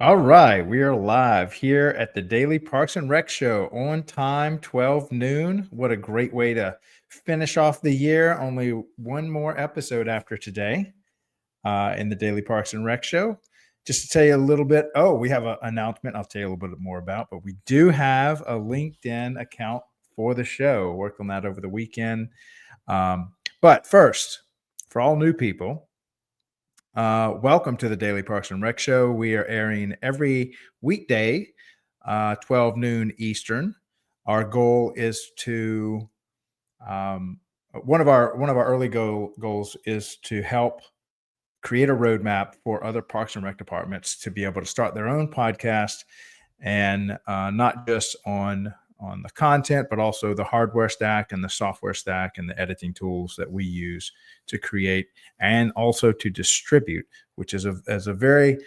All right, we are live here at the Daily Parks and Rec Show on time, 12 noon. What a great way to finish off the year. Only one more episode after today in the Daily Parks and Rec Show. Just to tell you a little bit, we have an announcement I'll tell you a little bit more about, but we do have a LinkedIn account for the show. Worked on that over the weekend. But first, for all new people, welcome to the Daily Parks and Rec Show. We are airing every weekday, 12 noon Eastern. Our goal is to one of our early goals is to help create a roadmap for other Parks and Rec departments to be able to start their own podcast, and not just on the content, but also the hardware stack and the software stack and the editing tools that we use to create and also to distribute, which is a very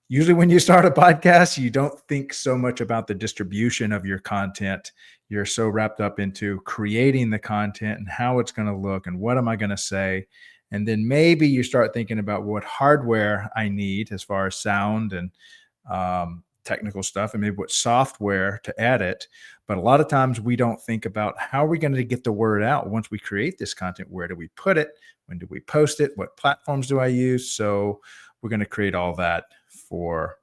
usually when you start a podcast, you don't think so much about the distribution of your content. You're so wrapped up into creating the content and how it's going to look and what am I going to say. And then maybe you start thinking about what hardware I need as far as sound and technical stuff, and maybe what software to edit. But a lot of times we don't think about how are we going to get the word out once we create this content. Where do we put it? When do we post it? What platforms do I use? So we're going to create all that for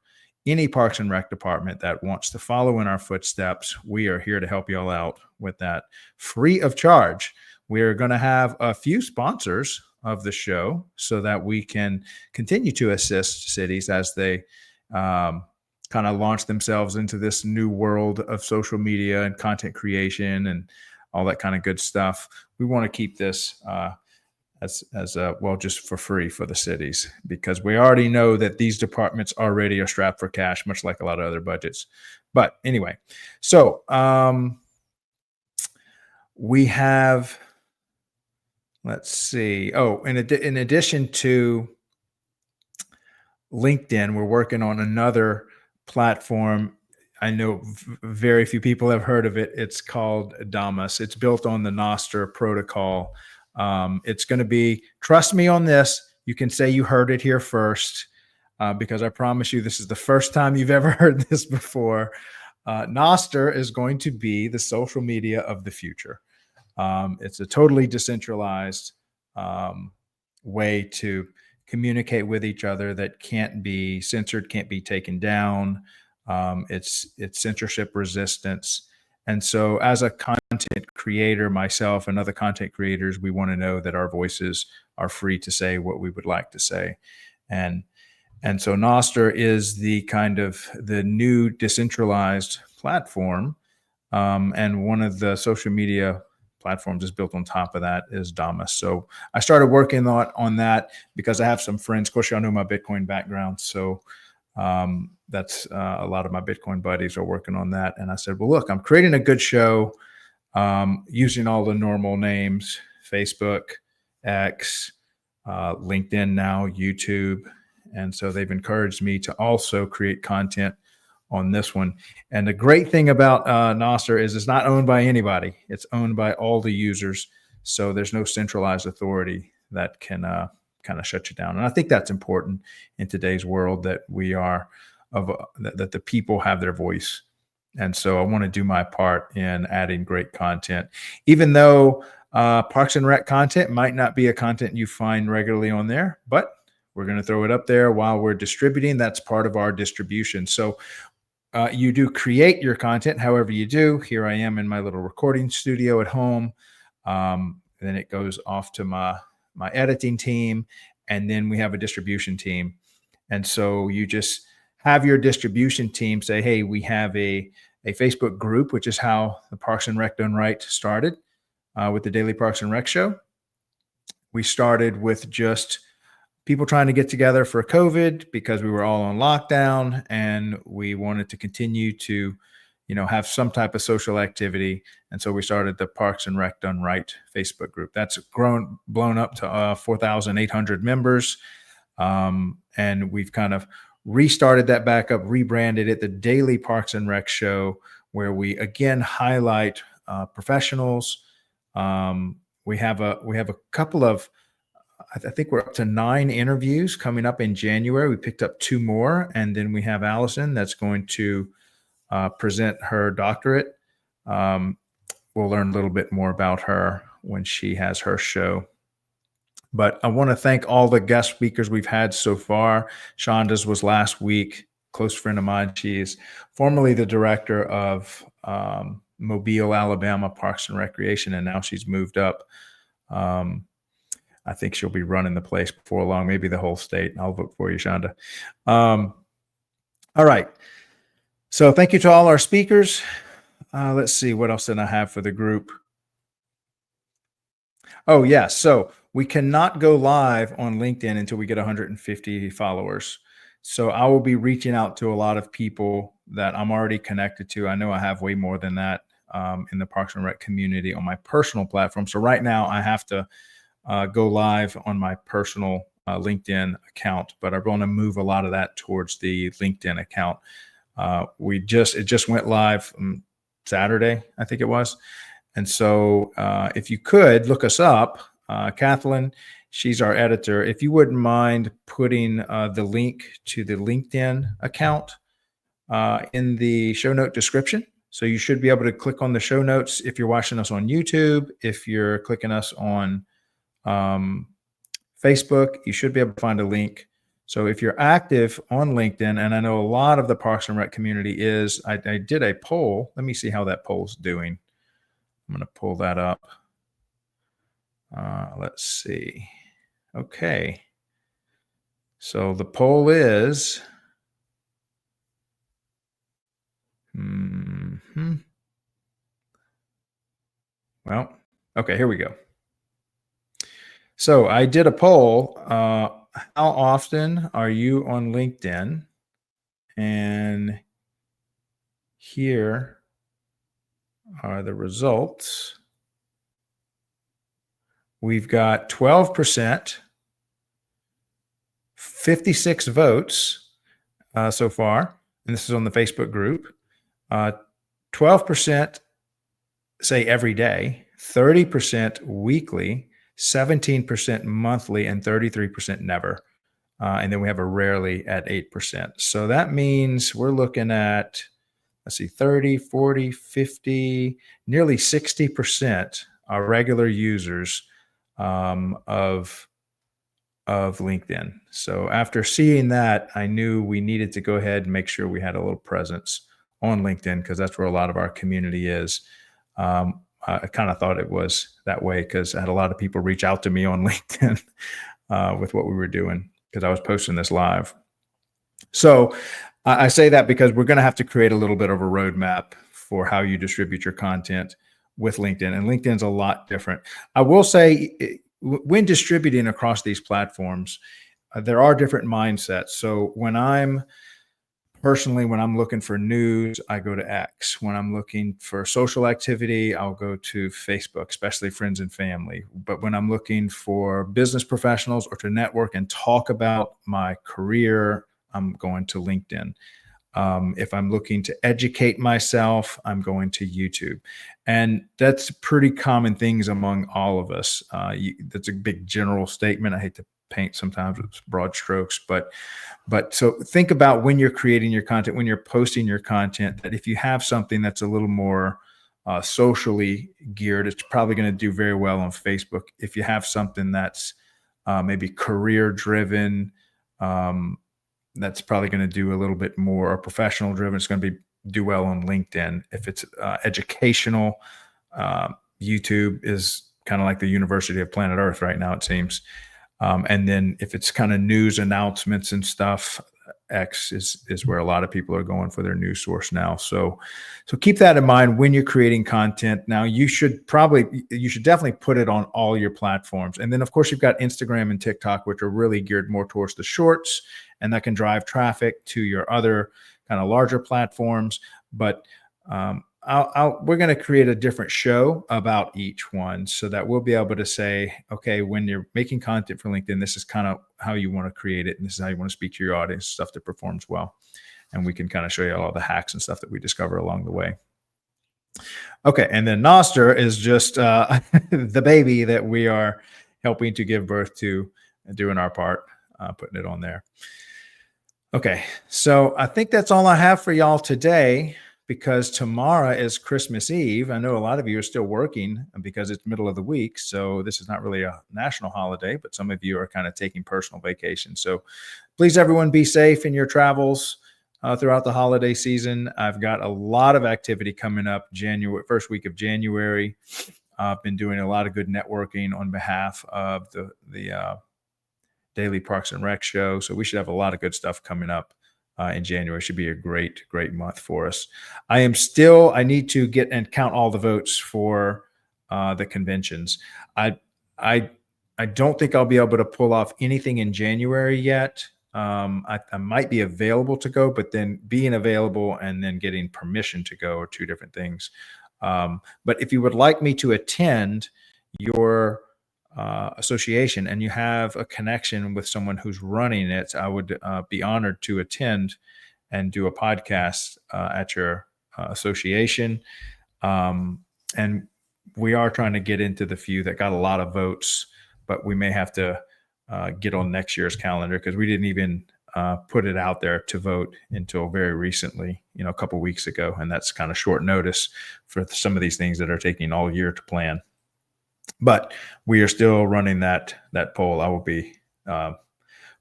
any Parks and Rec department that wants to follow in our footsteps. We are here to help you all out with that free of charge. We are going to have a few sponsors of the show so that we can continue to assist cities as they kind of launch themselves into this new world of social media and content creation and all that kind of good stuff. We want to keep this as well, just for free for the cities, because we already know that these departments already are strapped for cash, much like a lot of other budgets. But anyway, so we have, let's see. Oh, in addition to LinkedIn, we're working on another platform. I know very few people have heard of it. It's called Damas. It's built on the Nostr protocol. It's going to be, trust me on this, you can say you heard it here first, because I promise you this is the first time you've ever heard this before. Nostr is going to be the social media of the future. It's a totally decentralized way to communicate with each other that can't be censored, can't be taken down. It's censorship resistance. And so as a content creator, myself and other content creators, we want to know that our voices are free to say what we would like to say. And so Nostr is the kind of the new decentralized platform. And one of the social media platforms is built on top of that is Damas. So I started working on that because I have some friends. Of course, y'all know my Bitcoin background. So that's a lot of my Bitcoin buddies are working on that. And I said, well, look, I'm creating a good show using all the normal names: Facebook, X, LinkedIn now, YouTube. And so they've encouraged me to also create content on this one. And the great thing about Nostr is it's not owned by anybody. It's owned by all the users. So there's no centralized authority that can kind of shut you down. And I think that's important in today's world, that we are that the people have their voice. And so I want to do my part in adding great content, even though Parks and Rec content might not be a content you find regularly on there, but we're going to throw it up there while we're distributing. That's part of our distribution. So you do create your content however you do. Here I am in my little recording studio at home. Then it goes off to my editing team, and then we have a distribution team. And so you just have your distribution team say, hey, we have a Facebook group, which is how the Parks and Rec Done Right started with the Daily Parks and Rec Show. We started with just people trying to get together for COVID because we were all on lockdown, and we wanted to continue to, have some type of social activity. And so we started the Parks and Rec Done Right Facebook group. That's blown up to 4,800 members. And we've kind of restarted that back up, rebranded it the Daily Parks and Rec Show, where we again highlight professionals. We have a couple of I think we're up to 9 interviews coming up in January. We picked up 2 more, and then we have Allison that's going to present her doctorate. Um, we'll learn a little bit more about her when she has her show. But I want to thank all the guest speakers we've had so far. Shonda's was last week, close friend of mine. She is formerly the director of Mobile, Alabama Parks and Recreation, and now she's moved up. I think she'll be running the place before long, maybe the whole state. I'll vote for you, Shonda. All right. So thank you to all our speakers. Let's see, what else did I have for the group? Oh, yeah. So we cannot go live on LinkedIn until we get 150 followers. So I will be reaching out to a lot of people that I'm already connected to. I know I have way more than that in the Parks and Rec community on my personal platform. So right now I have to go live on my personal LinkedIn account, but I'm going to move a lot of that towards the LinkedIn account. It just went live Saturday, I think it was. And so if you could look us up, Kathleen, she's our editor. If you wouldn't mind putting the link to the LinkedIn account in the show note description. So you should be able to click on the show notes if you're watching us on YouTube. If you're clicking us on Facebook, you should be able to find a link. So if you're active on LinkedIn, and I know a lot of the Parks and Rec community is, I did a poll. Let me see how that poll's doing. I'm going to pull that up. Let's see. Okay. So the poll is, well, okay, here we go. So I did a poll. How often are you on LinkedIn? And here are the results. We've got 12%, 56 votes so far, and this is on the Facebook group. 12% say every day, 30% weekly, 17% monthly, and 33% never. And then we have a rarely at 8%. So that means we're looking at, let's see, 30, 40, 50, nearly 60% are regular users of LinkedIn. So after seeing that, I knew we needed to go ahead and make sure we had a little presence on LinkedIn because that's where a lot of our community is. I kind of thought it was that way because I had a lot of people reach out to me on LinkedIn with what we were doing because I was posting this live. So I say that because we're going to have to create a little bit of a roadmap for how you distribute your content with LinkedIn. And LinkedIn's a lot different. I will say when distributing across these platforms, there are different mindsets. So when I'm looking for news, I go to X. When I'm looking for social activity, I'll go to Facebook, especially friends and family. But when I'm looking for business professionals or to network and talk about my career, I'm going to LinkedIn. If I'm looking to educate myself, I'm going to YouTube. And that's pretty common things among all of us. That's a big general statement. I hate to paint sometimes with broad strokes, but so think about when you're creating your content, when you're posting your content, that if you have something that's a little more socially geared, it's probably going to do very well on Facebook. If you have something that's maybe career driven, that's probably going to do a little bit more, or professional driven, it's going to do well on LinkedIn. If it's educational, YouTube is kind of like the University of Planet Earth right now, it seems. And then if it's kind of news announcements and stuff, X is where a lot of people are going for their news source now. So keep that in mind when you're creating content. Now you should definitely put it on all your platforms. And then of course you've got Instagram and TikTok, which are really geared more towards the shorts, and that can drive traffic to your other kind of larger platforms. But we're going to create a different show about each one so that we'll be able to say, okay, when you're making content for LinkedIn, this is kind of how you want to create it. And this is how you want to speak to your audience, stuff that performs well. And we can kind of show you all the hacks and stuff that we discover along the way. Okay. And then Noster is just the baby that we are helping to give birth to doing our part, putting it on there. Okay, so I think that's all I have for y'all today because tomorrow is Christmas Eve. I know a lot of you are still working because it's middle of the week, so this is not really a national holiday, but some of you are kind of taking personal vacation. So please, everyone, be safe in your travels throughout the holiday season. I've got a lot of activity coming up January, first week of January. I've been doing a lot of good networking on behalf of the Daily Parks and Rec show. So we should have a lot of good stuff coming up in January. Should be a great, great month for us. I need to get and count all the votes for the conventions. I, I, I don't think I'll be able to pull off anything in January yet. I might be available to go, but then being available and then getting permission to go are two different things. But if you would like me to attend your association and you have a connection with someone who's running it, I would be honored to attend and do a podcast at your association. And we are trying to get into the few that got a lot of votes, but we may have to get on next year's calendar because we didn't even put it out there to vote until very recently, a couple weeks ago. And that's kind of short notice for some of these things that are taking all year to plan. But we are still running that poll. I will be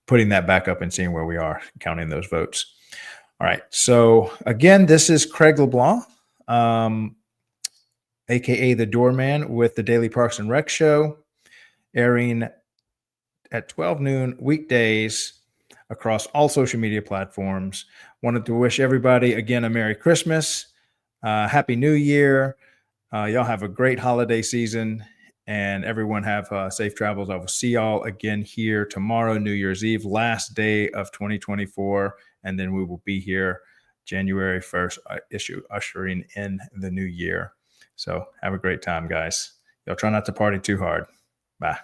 putting that back up and seeing where we are, counting those votes. All right. So again, this is Craig LeBlanc, aka the Doorman, with the Daily Parks and Rec show, airing at 12 noon weekdays across all social media platforms. Wanted to wish everybody again a Merry Christmas, Happy New Year. Y'all have a great holiday season, and everyone have safe travels. I will see y'all again here tomorrow, New Year's Eve, last day of 2024, and then we will be here January 1st, ushering in the new year. So have a great time, guys. Y'all try not to party too hard. Bye.